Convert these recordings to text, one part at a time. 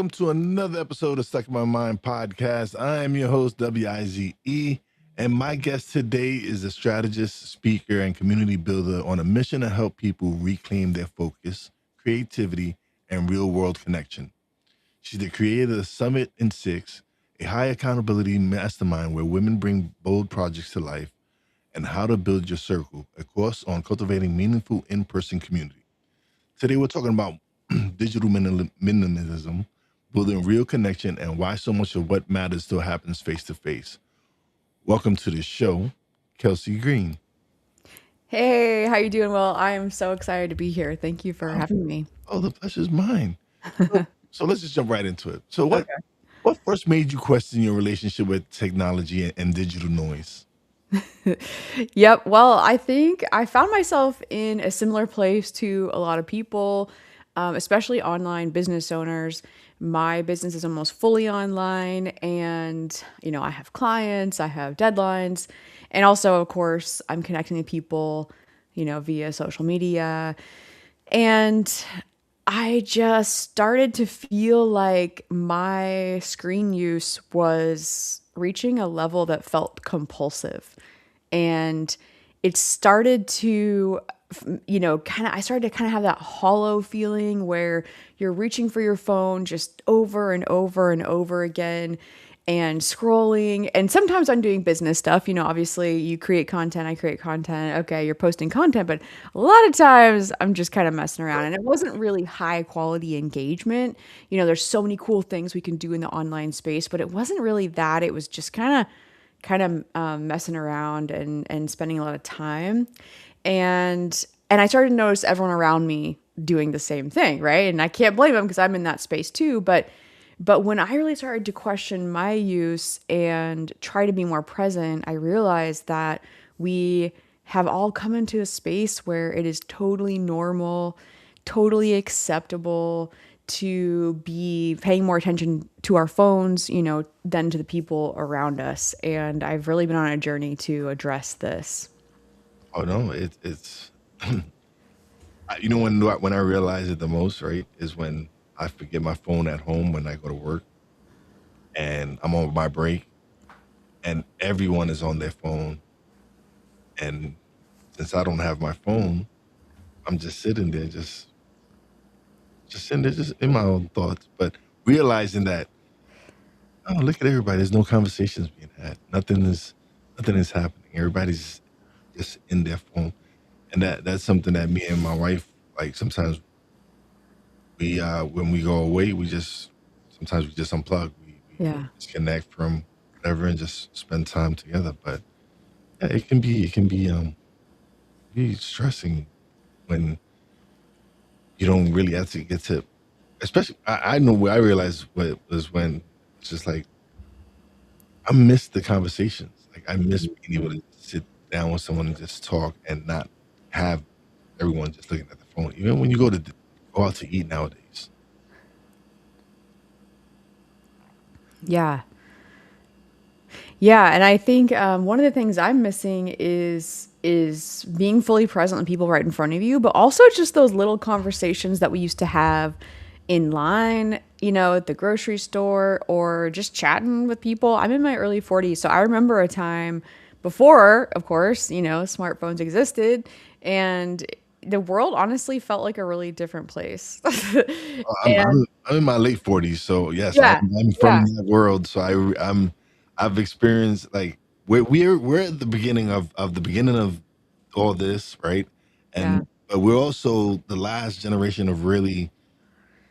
welcome to another episode of Stuck in My Mind podcast. I am your host, Wize, and my guest today is a strategist, speaker, and community builder on a mission to help people reclaim their focus, creativity, and real world connection. She's the creator of Summit in Six, a high accountability mastermind where women bring bold projects to life, and how to build your circle, a course on cultivating meaningful in person community. Today, we're talking about digital minimalism, building real connection, and why so much of what matters still happens face to face. Welcome to the show, Kelsey Green. Hey, how you doing? Well, I am so excited to be here. Thank you for Oh, having me. the pleasure's mine. So let's just jump right into it. So, what Okay. what first made you question your relationship with technology and digital noise? Yep. Well, I think I found myself in a similar place to a lot of people, especially online business owners. My business is almost fully online, and I have clients, I have deadlines, and also, of course, I'm connecting with people, via social media. And I just started to feel like my screen use was reaching a level that felt compulsive. And it started to, I started to kind of have that hollow feeling where you're reaching for your phone just over and over and over again and scrolling. And sometimes I'm doing business stuff. Obviously you create content, I create content. Okay, you're posting content, but a lot of times I'm just kind of messing around. And it wasn't really high quality engagement. There's so many cool things we can do in the online space, but it wasn't really that. It was just kind of messing around and spending a lot of time. And I started to notice everyone around me doing the same thing, right? And I can't blame them because I'm in that space too. But when I really started to question my use and try to be more present, I realized that we have all come into a space where it is totally normal, totally acceptable to be paying more attention to our phones, than to the people around us. And I've really been on a journey to address this. Oh no, it's when I realize it the most, right, is when I forget my phone at home when I go to work and I'm on my break and everyone is on their phone. And since I don't have my phone, I'm just sitting there, just sitting there, just in my own thoughts. But realizing that, oh, look at everybody. There's no conversations being had. Nothing is happening. Everybody's just in their phone, and that's something that me and my wife like. Sometimes we, when we go away, sometimes we just unplug. We Yeah. disconnect from whatever and just spend time together. But yeah, it can be stressing when you don't really actually get to, especially I know where I realized what was when it's just like I miss the conversations. Like I miss being able to sit down with someone and just talk and not have everyone just looking at the phone. Even when you go out to eat nowadays. Yeah. Yeah, and I think one of the things I'm missing is being fully present with people right in front of you, but also just those little conversations that we used to have in line, at the grocery store or just chatting with people. I'm in my early 40s, so I remember a time before, of course, smartphones existed, and the world honestly felt like a really different place. I'm And I'm, I'm in my late 40s, so yes, I'm, yeah, I'm from yeah, that world. So I've experienced like we're at the beginning of all this, right? yeah. And but we're also the last generation of really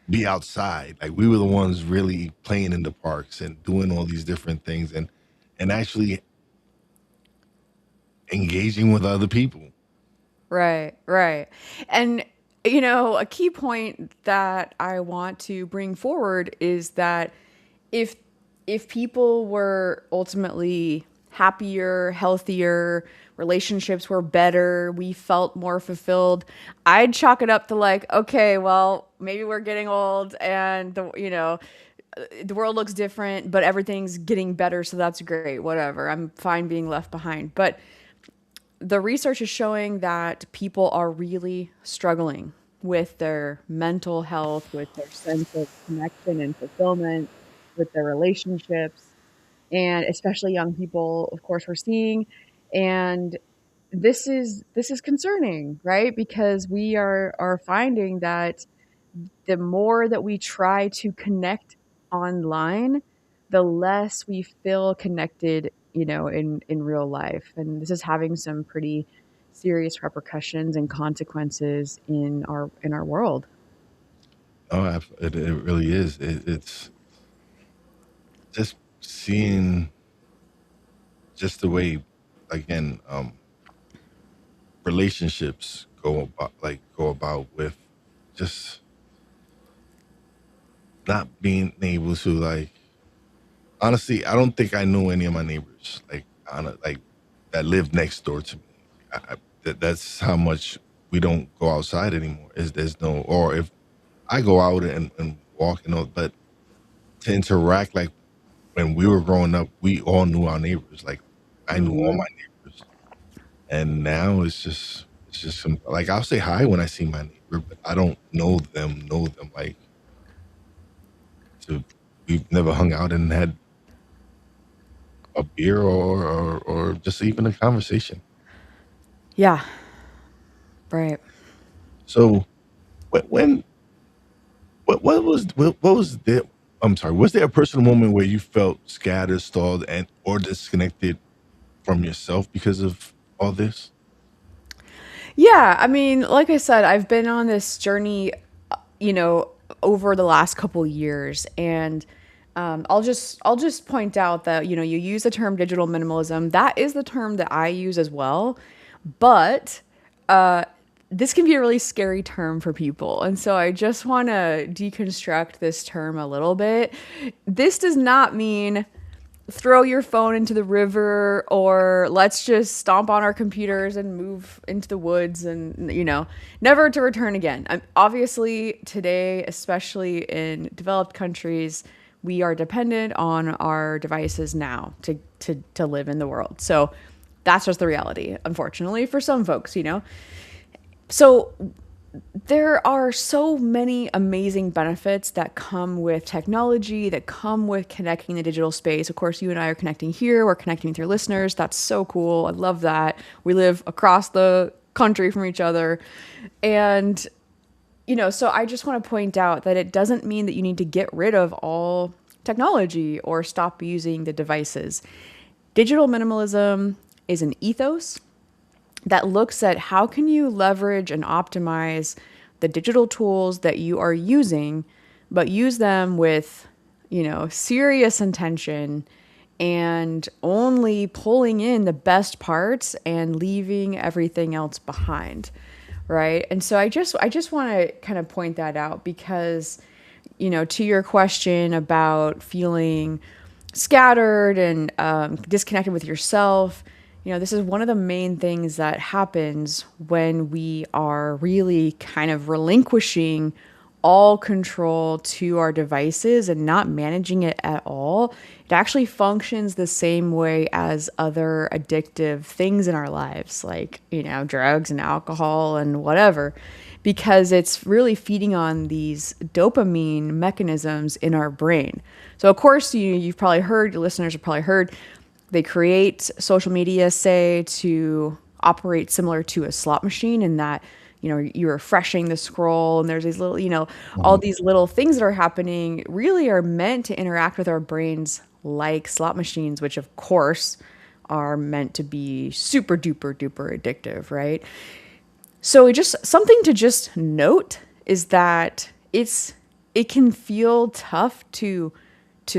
be outside. Like we were the ones really playing in the parks and doing all these different things and actually engaging with other people. Right, right. And, a key point that I want to bring forward is that if if people were ultimately happier, healthier, relationships were better, we felt more fulfilled, I'd chalk it up to like, okay, well, maybe we're getting old and the world looks different, but everything's getting better, so that's great. Whatever. I'm fine being left behind. But the research is showing that people are really struggling. with their mental health, with their sense of connection and fulfillment, with their relationships, and especially young people, of course, we're seeing. And this is concerning, right? Because we are finding that the more that we try to connect online, the less we feel connected, in real life. And this is having some pretty serious repercussions and consequences in our world. Oh, it really is. It's just seeing just the way, again, relationships go about with just not being able to like. Honestly, I don't think I know any of my neighbors like that live next door to me. That's how much we don't go outside anymore. Is there's no, or if I go out and walk, but to interact like when we were growing up, we all knew our neighbors. Like I knew all Hmm. my neighbors, and now it's just some like I'll say hi when I see my neighbor, but I don't know them like to. We've never hung out and had a beer or just even a conversation. Yeah, right. So when what was there? I'm sorry. Was there a personal moment where you felt scattered, stalled, and or disconnected from yourself because of all this? Yeah, I mean, like I said, I've been on this journey, you know, over the last couple years, and I'll just point out that you use the term digital minimalism. That is the term that I use as well, but this can be a really scary term for people, and so I just want to deconstruct this term a little bit. This does not mean throw your phone into the river or let's just stomp on our computers and move into the woods and never to return again. Obviously today, especially in developed countries, we are dependent on our devices now to live in the world. So that's just the reality, unfortunately, for some folks. So there are so many amazing benefits that come with technology, that come with connecting the digital space. Of course, you and I are connecting here. We're connecting with your listeners. That's so cool. I love that. We live across the country from each other. And, so I just want to point out that it doesn't mean that you need to get rid of all technology or stop using the devices. Digital minimalism is an ethos that looks at how can you leverage and optimize the digital tools that you are using, but use them with, serious intention and only pulling in the best parts and leaving everything else behind, right? And so I just want to kind of point that out because to your question about feeling scattered and disconnected with yourself, this is one of the main things that happens when we are really kind of relinquishing all control to our devices and not managing it at all. It actually functions the same way as other addictive things in our lives, like, drugs and alcohol and whatever, because it's really feeding on these dopamine mechanisms in our brain. So, of course, you've probably heard, your listeners have probably heard, they create social media, say, to operate similar to a slot machine, in that you're refreshing the scroll and there's these little all Mhm. these little things that are happening really are meant to interact with our brains like slot machines, which of course are meant to be super duper duper addictive, right? So it just something to just note is that it can feel tough to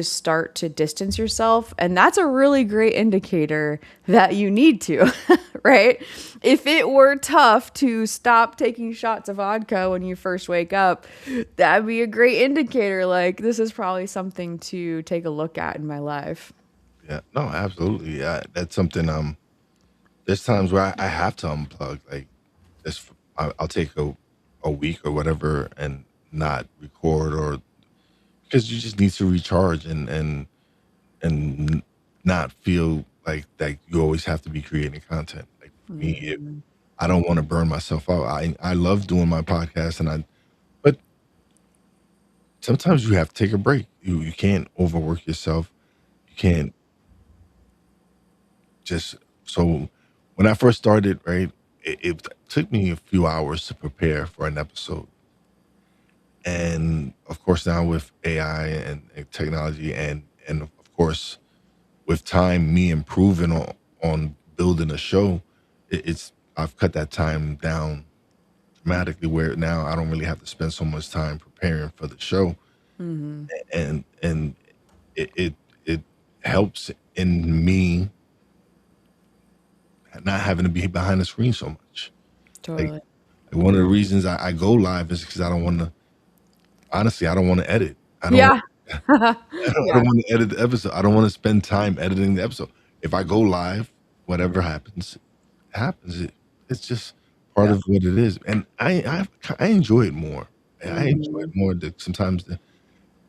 start to distance yourself, and that's a really great indicator that you need to, right? If it were tough to stop taking shots of vodka when you first wake up, that'd be a great indicator, like this is probably something to take a look at in my life. Yeah, no, absolutely. Yeah, that's something. There's times where I have to unplug. Like, I'll take a week or whatever and not record, or because you just need to recharge and not feel like that you always have to be creating content. Like for me, Mhm. I don't want to burn myself out. I love doing my podcast, and but sometimes you have to take a break. You can't overwork yourself. You can't just so. When I first started, right, it took me a few hours to prepare for an episode, and of course now with AI and technology, and of course with time, me improving on building a show, it's I've cut that time down dramatically. Where now I don't really have to spend so much time preparing for the show, Mm-hmm. and it helps in me not having to be behind the screen so much. Like, Totally. one of the reasons I go live is because I don't want to. Honestly, I don't want to edit. I don't. Yeah. I Yeah. don't want to edit the episode. I don't want to spend time editing the episode. If I go live, whatever happens, happens. It's just part Yeah. of what it is, and I enjoy it more. I enjoy it Mhm. more that sometimes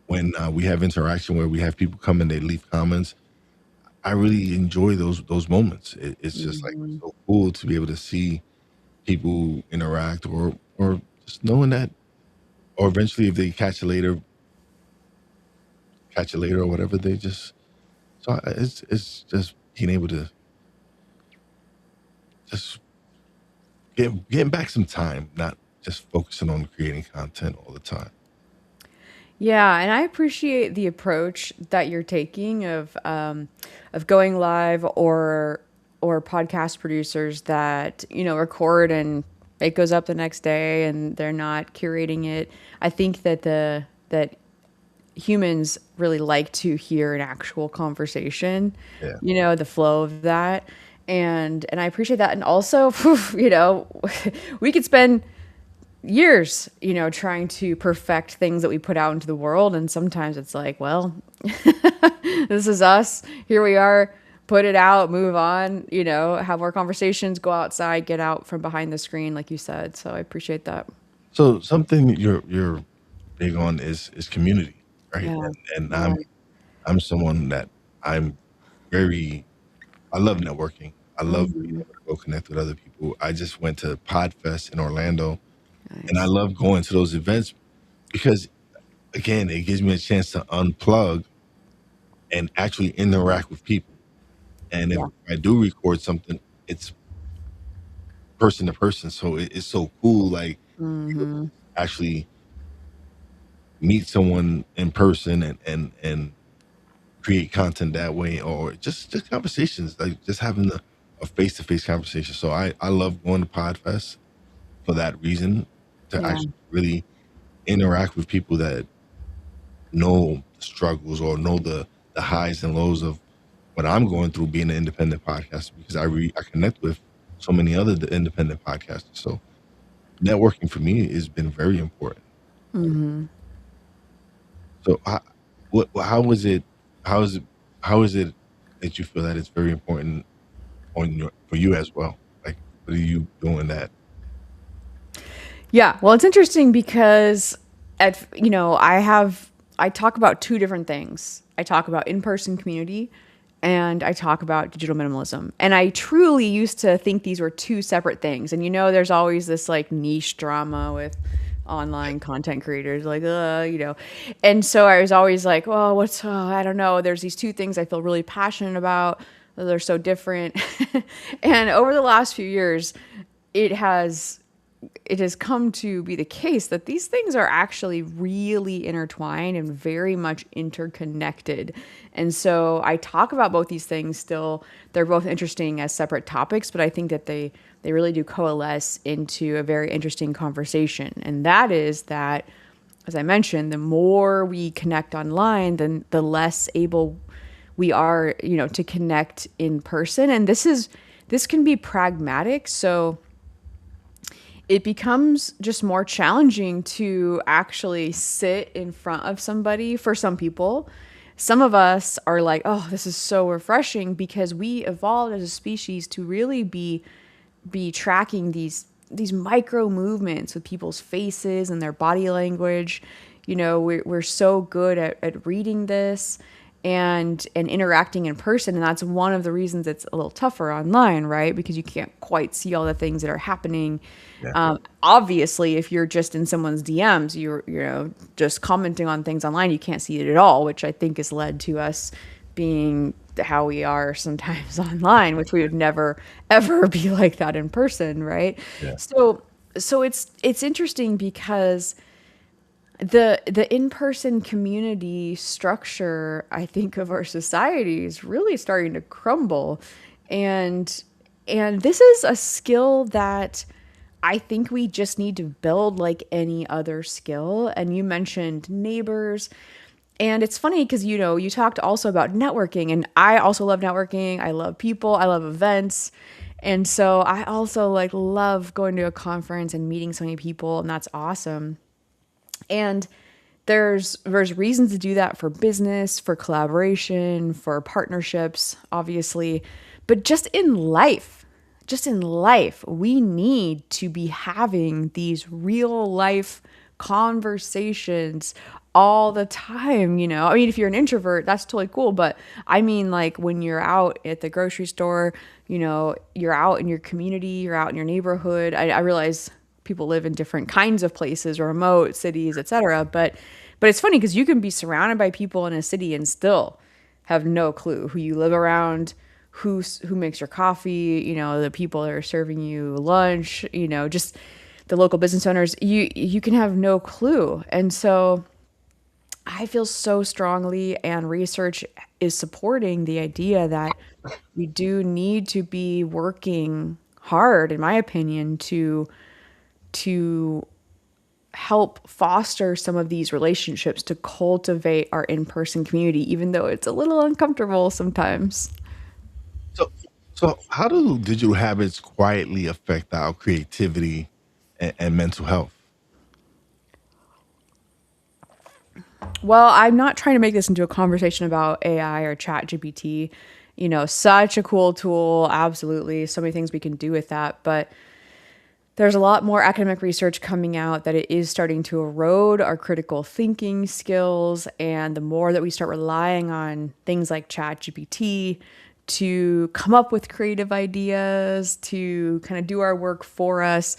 when we have interaction where we have people come and they leave comments. I really enjoy those moments. It's just like Mhm. so cool to be able to see people interact, or just knowing that, or eventually if they catch it later or whatever, they just it's just being able to just getting back some time, not just focusing on creating content all the time. Yeah, and I appreciate the approach that you're taking of going live or podcast producers that, record and it goes up the next day and they're not curating it. I think that humans really like to hear an actual conversation, Yeah, the flow of that. And I appreciate that. And also, we could spend years, trying to perfect things that we put out into the world. And sometimes it's like, well, this is us. Here we are. Put it out, move on, have more conversations, go outside, get out from behind the screen, like you said. So I appreciate that. so something you're big on is community, right? Yeah. And Yeah. I'm someone that I'm very I love networking. I love being Hmm. able to go connect with other people. I just went to Podfest in Orlando, and I Nice. love going to those events because, again, it gives me a chance to unplug and actually interact with people. And if Yeah. I do record something, it's person to person, so it's so cool. Like, being able to Hmm. actually meet someone in person and create content that way, or just conversations, like just having a face to face conversation. So I love going to Podfest for that reason, to Yeah. actually really interact with people that know the struggles or know the highs and lows of what I'm going through being an independent podcaster, because I connect with so many other independent podcasters. So networking for me has been very important. Hmm. So how was it how is it how is it that you feel that it's very important on your for you as well? Like, what are you doing that? Yeah. Well, it's interesting because I talk about two different things. I talk about in-person community and I talk about digital minimalism. And I truly used to think these were two separate things. And there's always this like niche drama with online content creators like and so I was always like, well, I don't know, there's these two things I feel really passionate about. They're so different. And over the last few years, it has it has come to be the case that these things are actually really intertwined and very much interconnected. And so I talk about both these things still. They're both interesting as separate topics, but I think that they really do coalesce into a very interesting conversation. And that is that, as I mentioned, the more we connect online, then the less able we are, to connect in person. And this can be pragmatic. So it becomes just more challenging to actually sit in front of somebody for some people. Some of us are like, oh, this is so refreshing because we evolved as a species to really be tracking these micro movements with people's faces and their body language. We're so good at reading this. and interacting in person. And that's one of the reasons it's a little tougher online, right? Because you can't quite see all the things that are happening. Yeah. Obviously, if you're just in someone's DMs, you're just commenting on things online, you can't see it at all, which I think has led to us being how we are sometimes online, which we would never ever be like that in person, right? Yeah. So it's interesting because the in-person community structure, I think, of our society is really starting to crumble. And this is a skill that I think we just need to build like any other skill. And you mentioned neighbors. And it's funny because, you talked also about networking, and I also love networking. I love people, I love events. And so I also like love going to a conference and meeting so many people, and that's awesome. And there's reasons to do that for business, for collaboration, for partnerships, obviously. But just in life, we need to be having these real life conversations all the time, I mean, if you're an introvert, that's totally cool, but I mean, like, when you're out at the grocery store, you're out in your community, you're out in your neighborhood. I realize people live in different kinds of places, remote cities, etc. But it's funny because you can be surrounded by people in a city and still have no clue who you live around, who makes your coffee, the people that are serving you lunch, just the local business owners. You can have no clue. And so I feel so strongly, and research is supporting the idea that we do need to be working hard, in my opinion, to help foster some of these relationships, to cultivate our in-person community, even though it's a little uncomfortable sometimes. So, so how do digital habits quietly affect our creativity and mental health? Well, I'm not trying to make this into a conversation about AI or chat GPT. Such a cool tool, absolutely, so many things we can do with that, but there's a lot more academic research coming out that it is starting to erode our critical thinking skills. And the more that we start relying on things like ChatGPT to come up with creative ideas, to kind of do our work for us,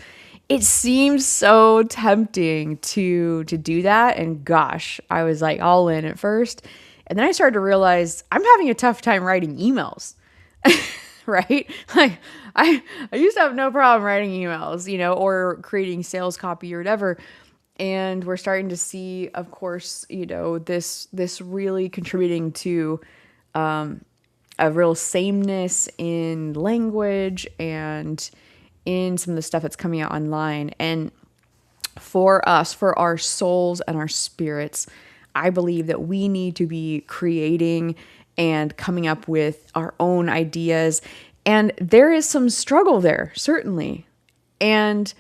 it seems so tempting to do that. And gosh, I was like all in at first. And then I started to realize I'm having a tough time writing emails. Right? Like I used to have no problem writing emails, or creating sales copy or whatever. And we're starting to see, of course, this really contributing to a real sameness in language and in some of the stuff that's coming out online. And for us, for our souls and our spirits, I believe that we need to be creating and coming up with our own ideas. And there is some struggle there, certainly. And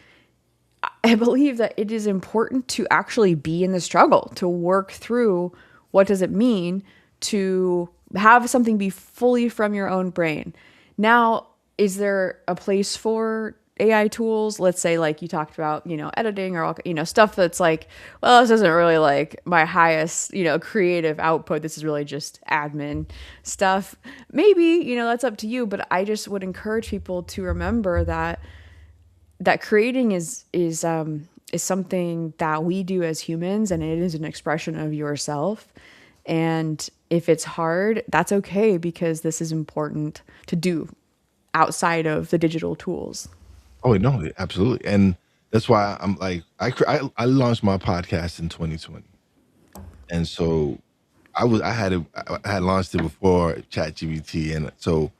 I believe that it is important to actually be in the struggle, to work through what does it mean to have something be fully from your own brain. Now, is there a place for AI tools? Let's say, like you talked about, editing or all, stuff that's like, well, this isn't really like my highest, creative output. This is really just admin stuff. Maybe, that's up to you, but I just would encourage people to remember that creating is something that we do as humans, and it is an expression of yourself. And if it's hard, that's okay, because this is important to do outside of the digital tools. Oh no, absolutely, and that's why I'm like I launched my podcast in 2020, and so I had launched it before ChatGPT, and so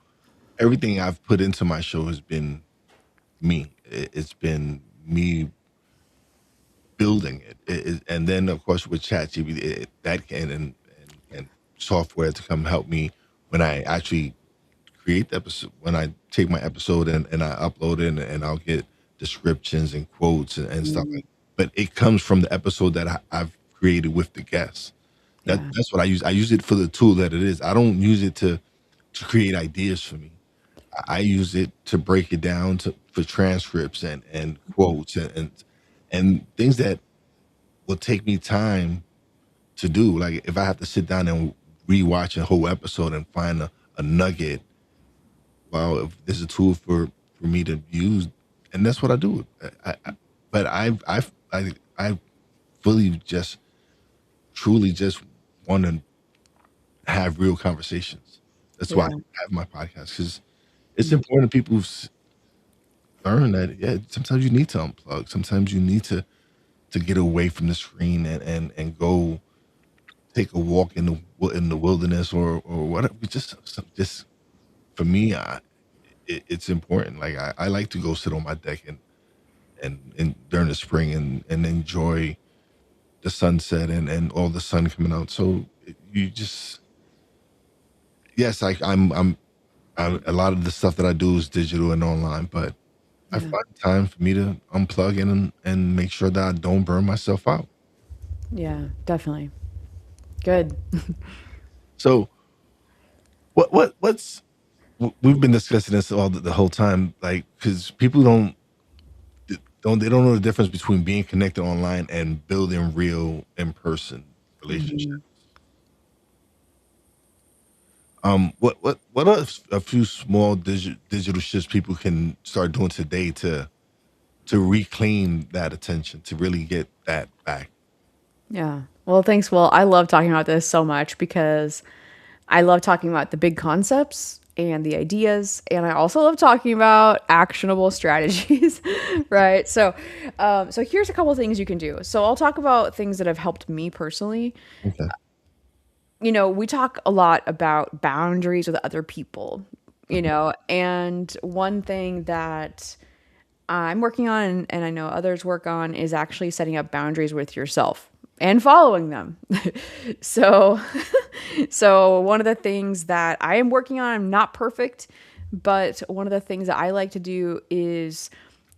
everything I've put into my show has been me. It's been me building and then of course with ChatGPT, that can and software to come help me when I actually create the episode. When I take my episode and I upload it, and I'll get descriptions and quotes and stuff Mm, like. But it comes from the episode that I've created with the guests. yeah. That's what I use. I use it for the tool that it is. I don't use it to create ideas for me. I use it to break it down to for transcripts and quotes and things that will take me time to do. Like if I have to sit down and rewatch a whole episode and find a nugget. Wow, if there's a tool for me to use, and that's what I do. But I fully just truly just want to have real conversations. That's why Yeah. I have my podcast, because it's important people learn that, yeah, sometimes you need to unplug. Sometimes you need to get away from the screen and go take a walk in the wilderness or whatever. Just for me, it's important. Like I like to go sit on my deck and during the spring and enjoy the sunset and all the sun coming out. So you just, yes, I'm a lot of the stuff that I do is digital and online, but I Yeah. find time for me to unplug and make sure that I don't burn myself out. Yeah, definitely. Good. So we've been discussing this all the whole time, like, because people they don't know the difference between being connected online and building real in person relationships. Mhm. What are a few small digital shifts people can start doing today to reclaim that attention, to really get that back? Yeah. Well, thanks. Well, I love talking about this so much because I love talking about the big concepts and the ideas, and I also love talking about actionable strategies, right? So here's a couple things you can do. So I'll talk about things that have helped me personally. Okay. We talk a lot about boundaries with other people, and one thing that I'm working on and I know others work on is actually setting up boundaries with yourself and following them. so so one of the things that I am working on, I'm not perfect, but one of the things that I like to do is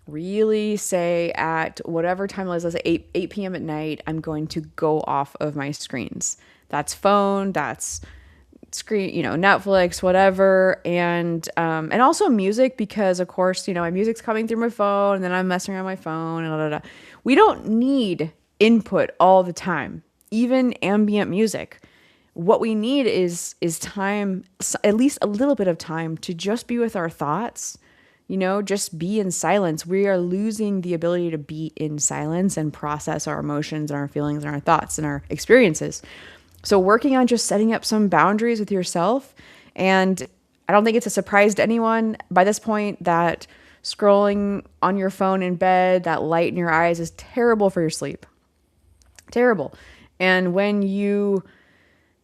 really say at whatever time it is, let's say 8 p.m. at night, I'm going to go off of my screens. That's phone, that's screen, Netflix, whatever, and also music, because of course, my music's coming through my phone, and then I'm messing around my phone and blah, blah, blah. We don't need input all the time, even ambient music. What we need is time, at least a little bit of time, to just be with our thoughts. Just be in silence. We are losing the ability to be in silence and process our emotions and our feelings and our thoughts and our experiences. So working on just setting up some boundaries with yourself. And I don't think it's a surprise to anyone by this point that scrolling on your phone in bed, that light in your eyes, is terrible for your sleep. Terrible. And when you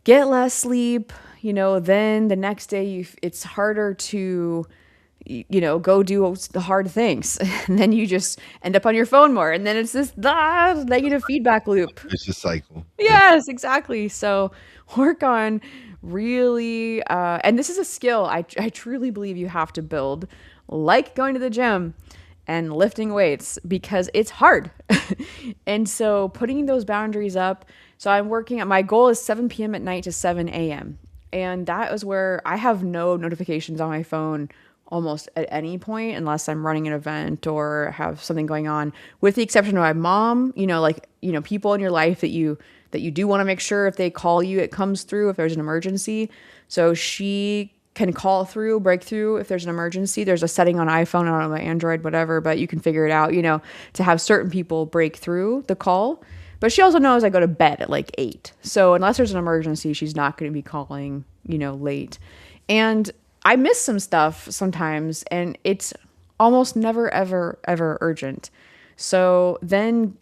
get less sleep, then the next day it's harder to go do the hard things. And then you just end up on your phone more. And then it's this negative feedback loop. It's a cycle. Yeah. Yes, exactly. So work on really, and this is a skill I truly believe you have to build, like going to the gym and lifting weights, because it's hard. And so putting those boundaries up. So I'm working at, my goal is 7 p.m. at night to 7 a.m. And that is where I have no notifications on my phone almost at any point, unless I'm running an event or have something going on, with the exception of my mom, people in your life that you do want to make sure if they call you, it comes through if there's an emergency. So she can call through, break through if there's an emergency. There's a setting on iPhone or on my Android, whatever, but you can figure it out, to have certain people break through the call. But she also knows I go to bed at like 8. So unless there's an emergency, she's not going to be calling, late. And I miss some stuff sometimes, and it's almost never, ever, ever urgent. So then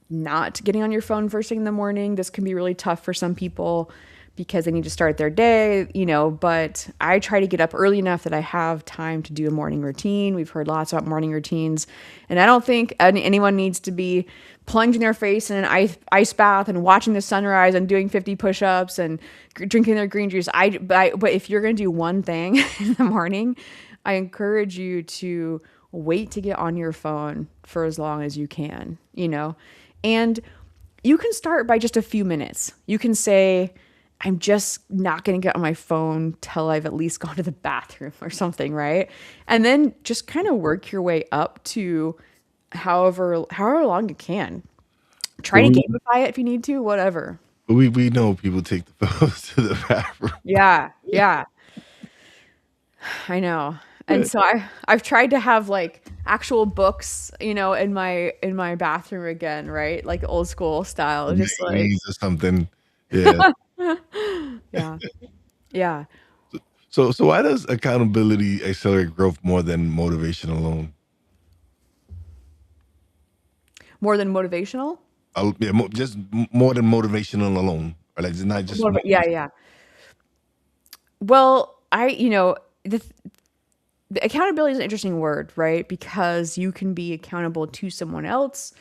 not getting on your phone first thing in the morning, this can be really tough for some people because they need to start their day, but I try to get up early enough that I have time to do a morning routine. We've heard lots about morning routines, and I don't think anyone needs to be plunging their face in an ice bath and watching the sunrise and doing 50 push-ups and drinking their green juice. But if you're going to do one thing in the morning, I encourage you to wait to get on your phone for as long as you can, and you can start by just a few minutes. You can say, I'm just not going to get on my phone till I've at least gone to the bathroom or something, right? And then just kind of work your way up to however long you can. So Try to gamify it if you need to, whatever. But we know people take the photos to the bathroom. Yeah, yeah, I know. And so I've tried to have like actual books, in my bathroom again, right? Like old school style, just like Maze or something. Yeah. yeah. Yeah. So why does accountability accelerate growth more than motivation alone? More than motivational? Yeah, just more than motivational alone, or like it's not just Yeah, motivation. yeah. Well, the, the accountability is an interesting word, right? Because you can be accountable to someone else,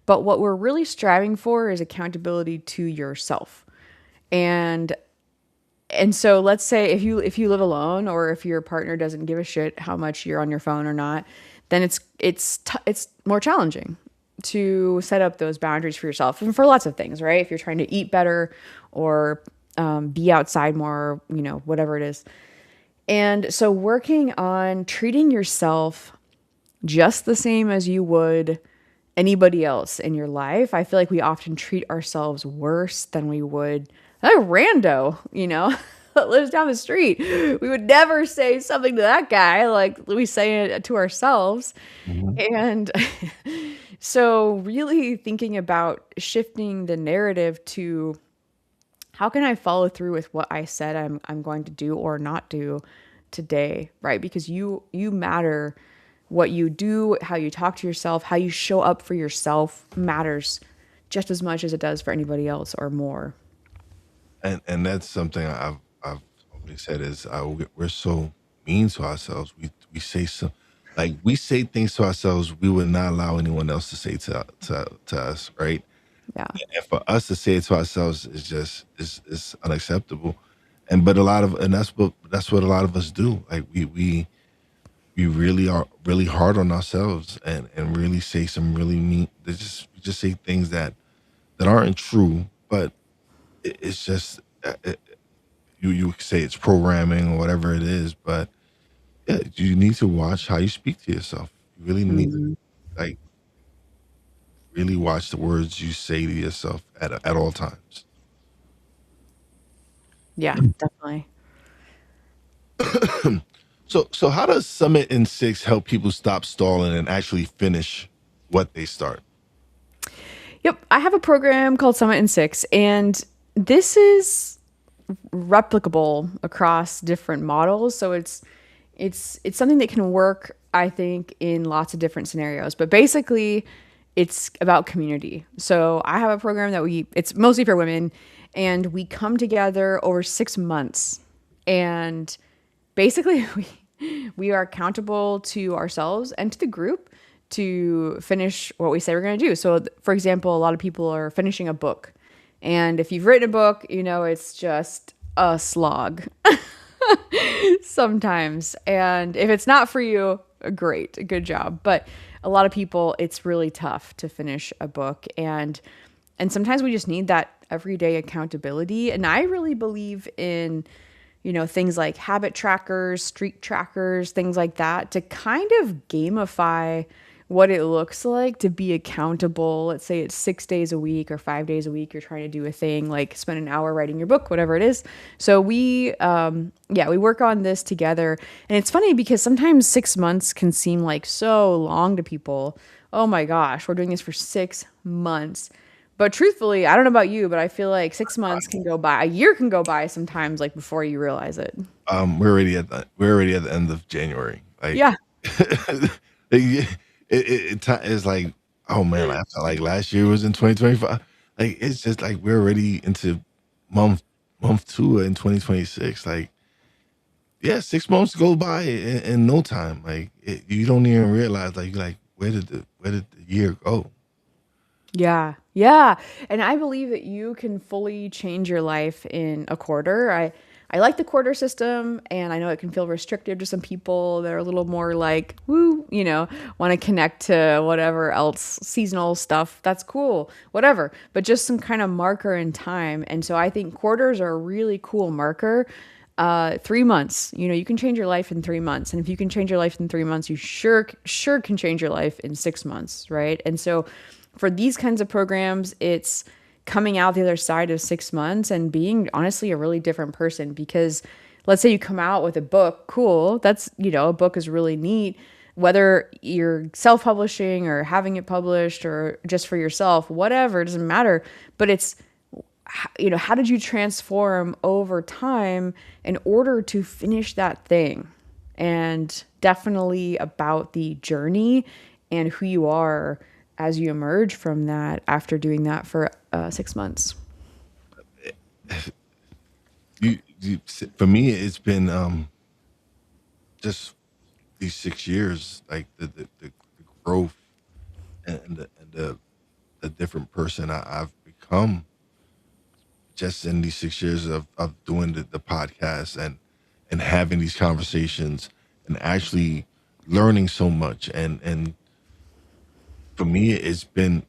but what we're really striving for is accountability to yourself. And and so let's say if you live alone or if your partner doesn't give a shit how much you're on your phone or not, then it's more challenging to set up those boundaries for yourself and for lots of things, right? If you're trying to eat better or be outside more, whatever it is. And so working on treating yourself just the same as you would anybody else in your life. I feel like we often treat ourselves worse than we would a rando, that lives down the street. We would never say something to that guy like we say it to ourselves. Mhm. And so really thinking about shifting the narrative to how can I follow through with what I said I'm going to do or not do today, right? Because you matter. What you do, how you talk to yourself, how you show up for yourself matters just as much as it does for anybody else or more. And that's something I've always said is we're so mean to ourselves. We say so, like we say things to ourselves we would not allow anyone else to say to us, right? Yeah. And for us to say it to ourselves is just is unacceptable. And but a lot of and that's what a lot of us do. Like we really are really hard on ourselves and really say some really mean. They just we just say things that aren't true, but it's just you say it's programming or whatever it is, but yeah, you need to watch how you speak to yourself. You really need to Mhm. like really watch the words you say to yourself at all times. Yeah, definitely. So how does Summit in Six help people stop stalling and actually finish what they start? Yep. I have a program called Summit in Six, and this is replicable across different models. So it's something that can work, I think, in lots of different scenarios. But basically, it's about community. So I have a program that it's mostly for women, and we come together over 6 months, and basically we are accountable to ourselves and to the group to finish what we say we're going to do. So for example, a lot of people are finishing a book. And if you've written a book, it's just a slog sometimes. And if it's not for you, great, good job. But a lot of people, it's really tough to finish a book. And sometimes we just need that everyday accountability. And I really believe in, things like habit trackers, streak trackers, things like that to kind of gamify what it looks like to be accountable. Let's say it's 6 days a week or 5 days a week. You're trying to do a thing like spend an hour writing your book, whatever it is. So we work on this together. And it's funny because sometimes 6 months can seem like so long to people. Oh my gosh, we're doing this for 6 months. But truthfully, I don't know about you, but I feel like 6 months can go by, a year can go by sometimes, like before you realize it. We're already at the end of January. Like Yeah. it's like oh man, I felt like last year was in 2025. Like it's just like we're already into month month two in 2026. Like yeah, 6 months go by in no time. Like you don't even realize like where did the year go? Yeah. Yeah. And I believe that you can fully change your life in a quarter. I like the quarter system, and I know it can feel restrictive to some people that are a little more like, woo, want to connect to whatever else seasonal stuff. That's cool, whatever. But just some kind of marker in time. And so I think quarters are a really cool marker. 3 months, you can change your life in 3 months. And if you can change your life in 3 months, you sure can change your life in 6 months, right? And so for these kinds of programs, it's coming out the other side of 6 months and being honestly a really different person. Because let's say you come out with a book, cool. That's, a book is really neat. Whether you're self publishing or having it published or just for yourself, whatever, it doesn't matter. But it's, how did you transform over time in order to finish that thing? And definitely about the journey and who you are as you emerge from that after doing that for 6 months. You for me, it's been just these 6 years, like the growth and the different person I've become just in these 6 years of doing the podcast and having these conversations and actually learning so much. And for me, it's been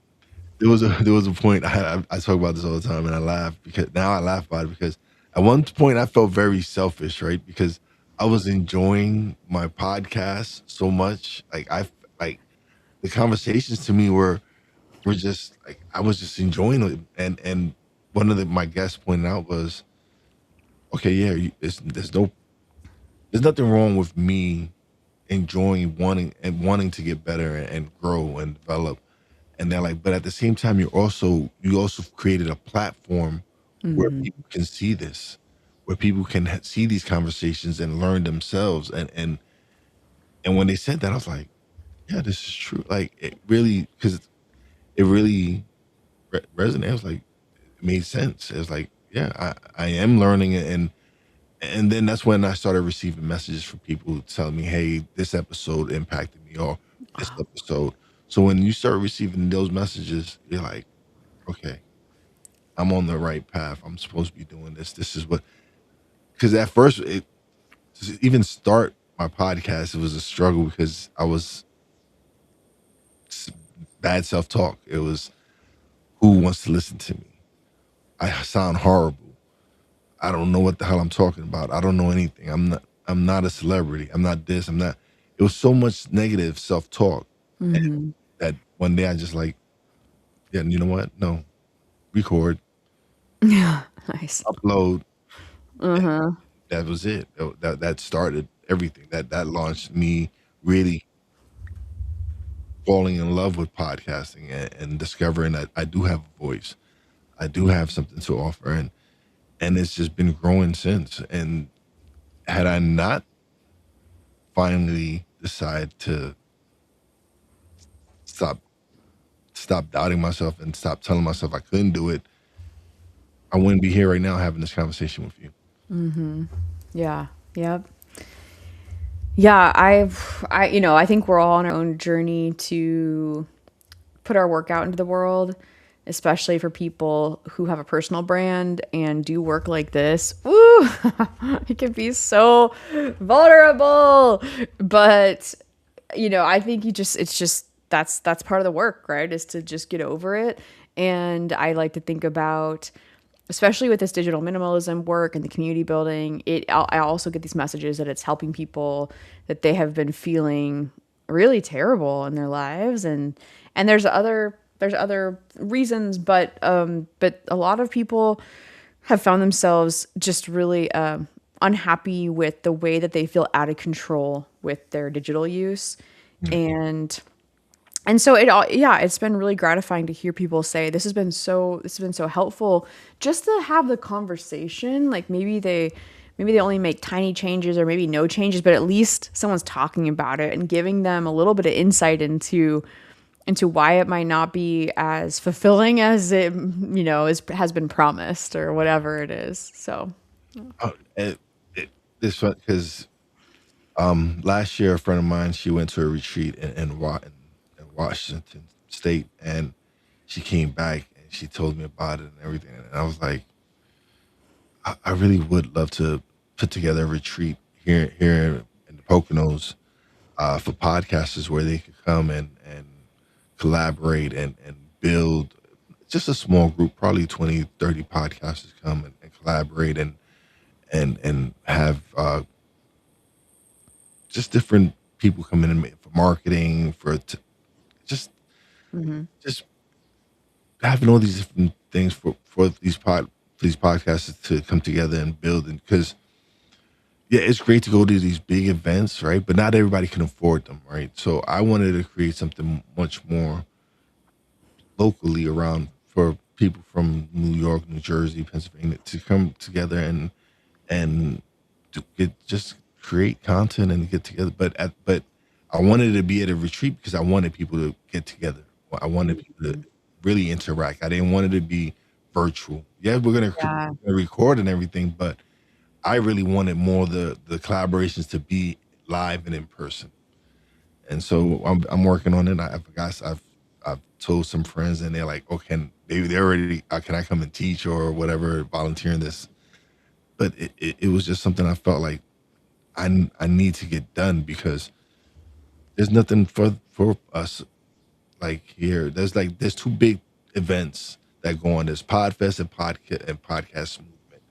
there was a point I talk about this all the time and I laugh because now I laugh about it because at one point I felt very selfish, right? Because I was enjoying my podcast so much. Like the conversations to me were just like I was just enjoying it. And one of my guests pointed out was, okay, yeah, there's nothing wrong with me enjoying wanting to get better and grow and develop. And they're like, but at the same time, you also created a platform where people can see this, where people can see these conversations and learn themselves. And when they said that, I was like, yeah, this is true. Like it really, because it really resonated. I was like, it made sense. It was like, yeah, I am learning it. And then that's when I started receiving messages from people telling me, hey, this episode impacted me or this episode. So when you start receiving those messages, you're like, okay, I'm on the right path. I'm supposed to be doing this. This is what, because at first, to even start my podcast, it was a struggle because I was s- bad self talk. It was, who wants to listen to me? I sound horrible. I don't know what the hell I'm talking about. I don't know anything. I'm not a celebrity. I'm not this. I'm not. It was so much negative self talk that one day I just like, yeah, you know what? No, record, Yeah, nice. upload. That was it. That started everything. That launched me really falling in love with podcasting and discovering that I do have a voice. I do have something to offer, and it's just been growing since. And had I not finally decided to stop stop doubting myself and stop telling myself I couldn't do it, I wouldn't be here right now having this conversation with you. Yeah. Yep. Yeah. I think we're all on our own journey to put our work out into the world, especially for people who have a personal brand and do work like this. Ooh, it can be so vulnerable. But, I think it's just that's part of the work, right? Is to just get over it. And I like to think about, especially with this digital minimalism work and the community building, I also get these messages that it's helping people that they have been feeling really terrible in their lives. And there's other reasons, but a lot of people have found themselves just really unhappy with the way that they feel out of control with their digital use. Mm. And so it's been really gratifying to hear people say this has been so helpful just to have the conversation. Like maybe they only make tiny changes or maybe no changes, but at least someone's talking about it and giving them a little bit of insight into why it might not be as fulfilling as has been promised or whatever it is. So, This one because last year a friend of mine, she went to a retreat in Washington State, and she came back and she told me about it and everything, and I was like, I really would love to put together a retreat here in the Poconos for podcasters where they could come and collaborate and build just a small group, probably 20, 30 podcasters come and collaborate and have just different people come in and for marketing, just just having all these different things for these podcasts to come together and build, and because yeah, it's great to go to these big events, right? But not everybody can afford them, right? So I wanted to create something much more locally around for people from New York, New Jersey, Pennsylvania to come together and to just create content and get together. But I wanted to be at a retreat because I wanted people to get together. I wanted people to Mhm. really interact. I didn't want it to be virtual. Yeah, Yeah. we're gonna record and everything, but I really wanted more the collaborations to be live and in person. And so I'm working on it. I've told some friends, and they're like, "Oh, they already? Can I come and teach or whatever, volunteer in this?" But it was just something I felt like I need to get done because there's nothing for us like here. There's two big events that go on. There's Podfest and podcast movement.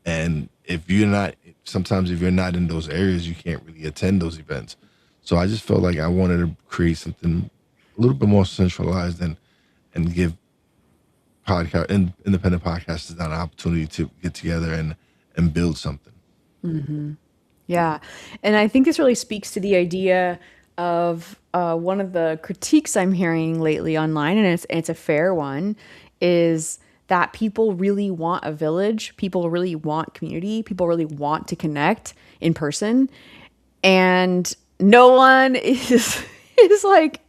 And if you're not, sometimes if you're not in those areas, you can't really attend those events. So I just felt like I wanted to create something a little bit more centralized and give independent podcasters an opportunity to get together and build something. Hmm. Yeah. And I think this really speaks to the idea of one of the critiques I'm hearing lately online, and it's a fair one, is that people really want a village, people really want community, people really want to connect in person, and no one is like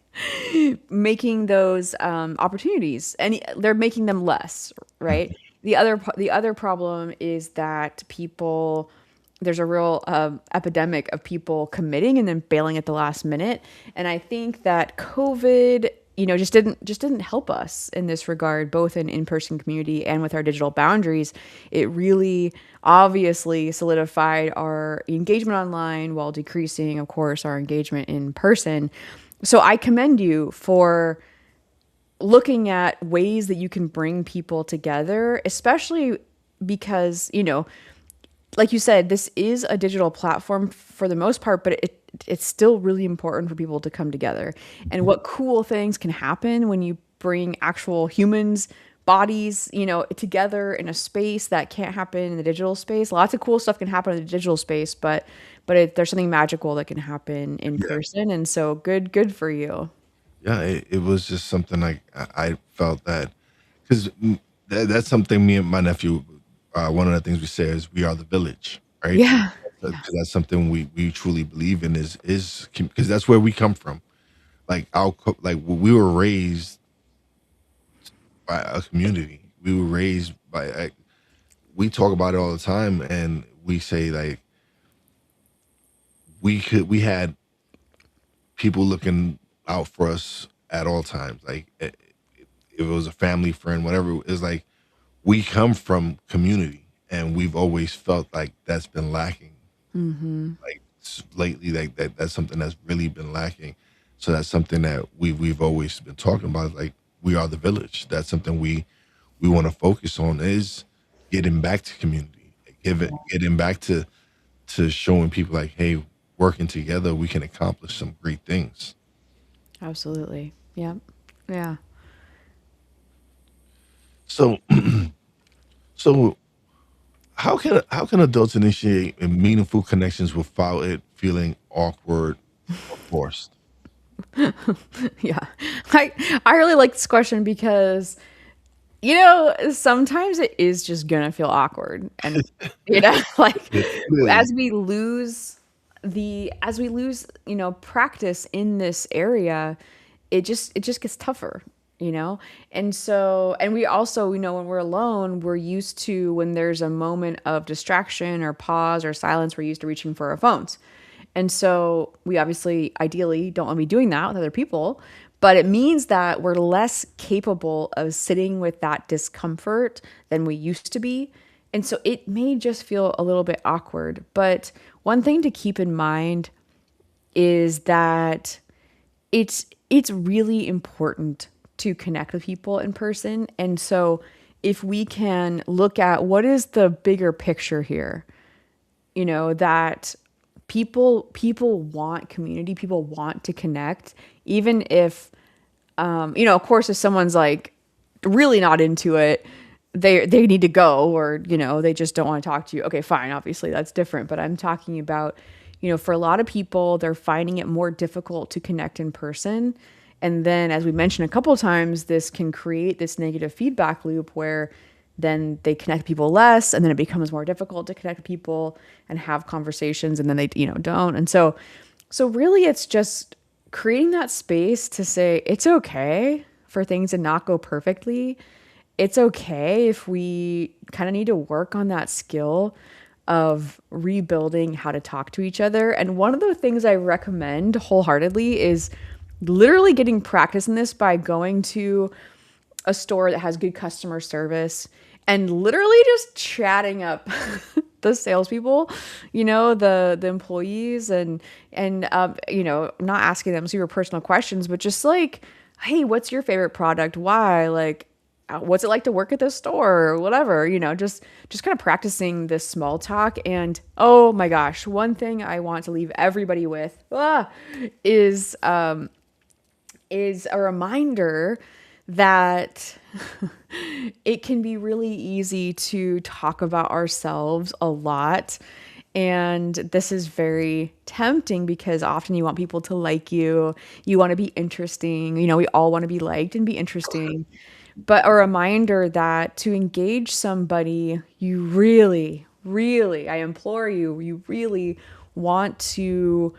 making those opportunities, and they're making them less, right? The other problem is that people there's a real epidemic of people committing and then bailing at the last minute, and I think that COVID, just didn't help us in this regard, both in in-person community and with our digital boundaries. It really obviously solidified our engagement online while decreasing, of course, our engagement in person. So I commend you for looking at ways that you can bring people together, especially because, like you said, this is a digital platform for the most part, but it's still really important for people to come together. And what cool things can happen when you bring actual humans, bodies, together in a space that can't happen in the digital space. Lots of cool stuff can happen in the digital space, but there's something magical that can happen in Yeah, person. And so good for you. yeah. It was just something like I felt that because that's something me and my nephew. One of the things we say is we are the village, right? Yeah. Yeah. Because that's something we truly believe in is because that's where we come from. Like we were raised by a community. We were raised by we talk about it all the time, and we say like we had people looking out for us at all times. Like if it was a family friend, whatever. It's like we come from community, and we've always felt like that's been lacking. Mm-hmm. Like lately, like that's something that's really been lacking. So that's something that we've always been talking about. Like we are the village. That's something we want to focus on is getting back to community, getting back to showing people like, hey, working together, we can accomplish some great things. Absolutely. Yeah. Yeah. So, so how can adults initiate meaningful connections without it feeling awkward or forced? Yeah. I really like this question because sometimes it is just gonna feel awkward. And, like It is. practice in this area, it just gets tougher, you know? And we also, when we're alone, we're used to, when there's a moment of distraction or pause or silence, we're used to reaching for our phones. And so we obviously, ideally, don't want to be doing that with other people, but it means that we're less capable of sitting with that discomfort than we used to be. And so it may just feel a little bit awkward. But one thing to keep in mind is that it's really important to connect with people in person. And so if we can look at what is the bigger picture here, that people want community, people want to connect, even if of course, if someone's like really not into it, they need to go, or they just don't want to talk to you. Okay, fine, obviously that's different, but I'm talking about, for a lot of people, they're finding it more difficult to connect in person. And then, as we mentioned a couple of times, this can create this negative feedback loop where then they connect people less, and then it becomes more difficult to connect people and have conversations, and then they don't. And so really it's just creating that space to say it's okay for things to not go perfectly. It's okay if we kind of need to work on that skill of rebuilding how to talk to each other. And one of the things I recommend wholeheartedly is literally getting practice in this by going to a store that has good customer service and literally just chatting up the salespeople, the employees, and not asking them super personal questions, but just like, hey, what's your favorite product? Why? Like, what's it like to work at this store or whatever, just kind of practicing this small talk. And oh my gosh, one thing I want to leave everybody with is a reminder that it can be really easy to talk about ourselves a lot. And this is very tempting because often you want people to like you. You want to be interesting. We all want to be liked and be interesting. But a reminder that to engage somebody, you really, really, I implore you, you really want to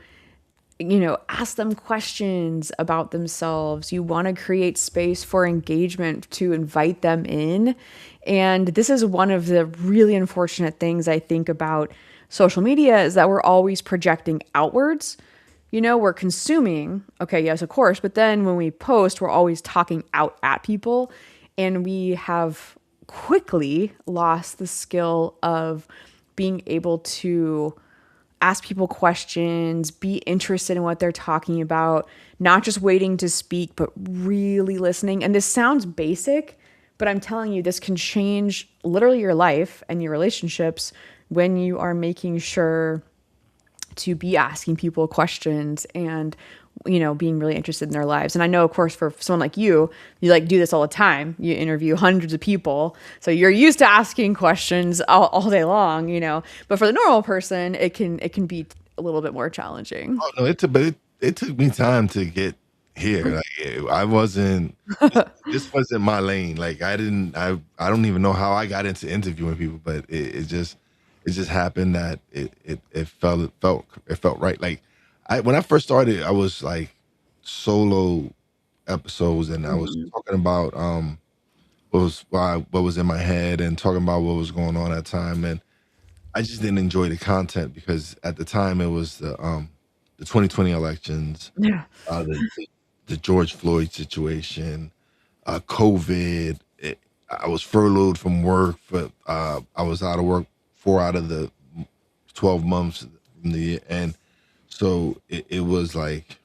ask them questions about themselves. You want to create space for engagement to invite them in. And this is one of the really unfortunate things I think about social media is that we're always projecting outwards. We're consuming, okay, yes, of course, but then when we post, we're always talking out at people. And we have quickly lost the skill of being able to ask people questions, be interested in what they're talking about, not just waiting to speak, but really listening. And this sounds basic, but I'm telling you, this can change literally your life and your relationships when you are making sure to be asking people questions and being really interested in their lives. And I know, of course, for someone like you like do this all the time. You interview hundreds of people. So you're used to asking questions all day long, but for the normal person, it can be a little bit more challenging. Oh no, it took me time to get here. Like I wasn't. This wasn't my lane. Like I don't even know how I got into interviewing people, but it just happened that it felt right. Like when I first started, I was like solo episodes, and I was Mhm. talking about what was in my head and talking about what was going on at the time, and I just didn't enjoy the content because at the time it was the 2020 elections, Yeah. the George Floyd situation, COVID. I was furloughed from work, but I was out of work 4 out of the 12 months from the year, and so it was like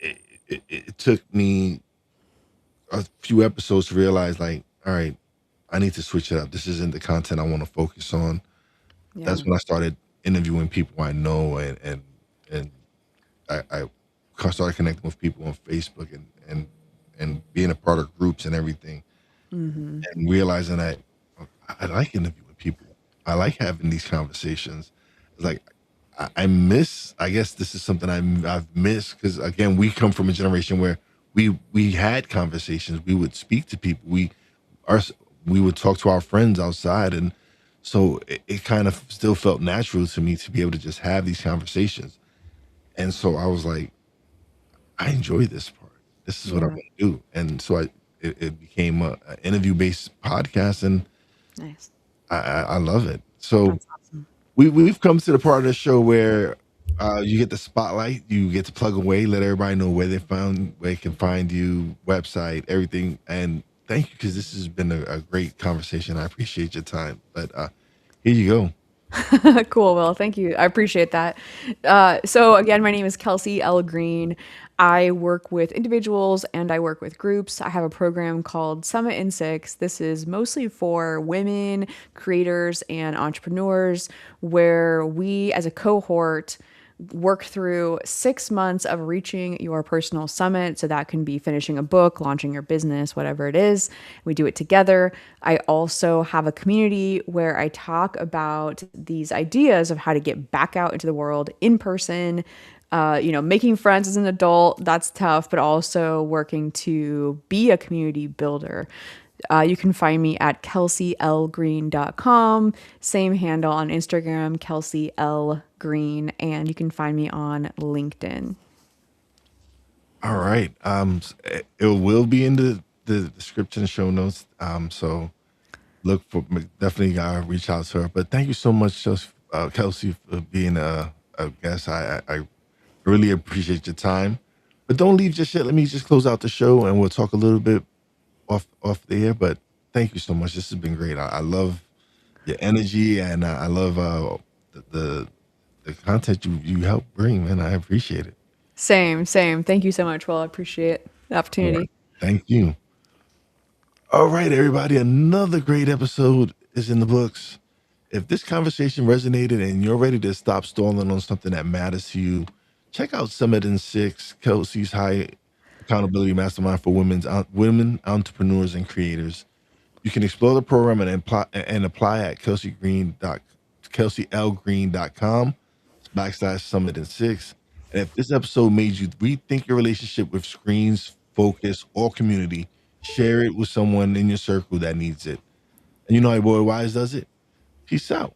it took me a few episodes to realize, like, all right, I need to switch it up. This isn't the content I want to focus on. Yeah. That's when I started interviewing people I know, and I started connecting with people on Facebook, and being a part of groups and everything, Hmm. and realizing that I like interviewing people. I like having these conversations. It's like I miss. I guess this is something I've missed because again, we come from a generation where we had conversations. We would speak to people. Our we would talk to our friends outside, and so it kind of still felt natural to me to be able to just have these conversations. And so I was like, I enjoy this part. This is what I Yeah. want to do. And so it became a interview based podcast, and Nice. I love it. So That's awesome. we've come to the part of the show where you get the spotlight, you get to plug away, let everybody know where they can find you, website, everything. And thank you because this has been a great conversation. I appreciate your time. But here you go. Cool. Well, thank you. I appreciate that. So again, my name is Kelsey L. Green. I work with individuals and I work with groups. I have a program called Summit in Six. This is mostly for women, creators, and entrepreneurs, where we as a cohort work through 6 months of reaching your personal summit. So that can be finishing a book, launching your business, whatever it is. We do it together. I also have a community where I talk about these ideas of how to get back out into the world in person. Making friends as an adult, that's tough, but also working to be a community builder. You can find me at kelseylgreen.com. Same handle on Instagram, Kelsey L Green, and you can find me on LinkedIn. All right. It will be in the description show notes. So look for definitely gotta reach out to her. But thank you so much, Kelsey, for being a guest. I really appreciate your time. But don't leave just yet. Let me just close out the show, and we'll talk a little bit off the air. But thank you so much. This has been great. I love your energy, and I love the, the the content you help bring, man. I appreciate it. Same, same. Thank you so much. Well, I appreciate the All right. opportunity. Thank you. All right, everybody. Another great episode is in the books. If this conversation resonated and you're ready to stop stalling on something that matters to you, check out Summit in Six, Kelsey's High Accountability Mastermind for women entrepreneurs and creators. You can explore the program and apply at kelseylgreen.com /summit and six. And if this episode made you rethink your relationship with screens, focus, or community, share it with someone in your circle that needs it. And you know how your boy Wise does it? Peace out.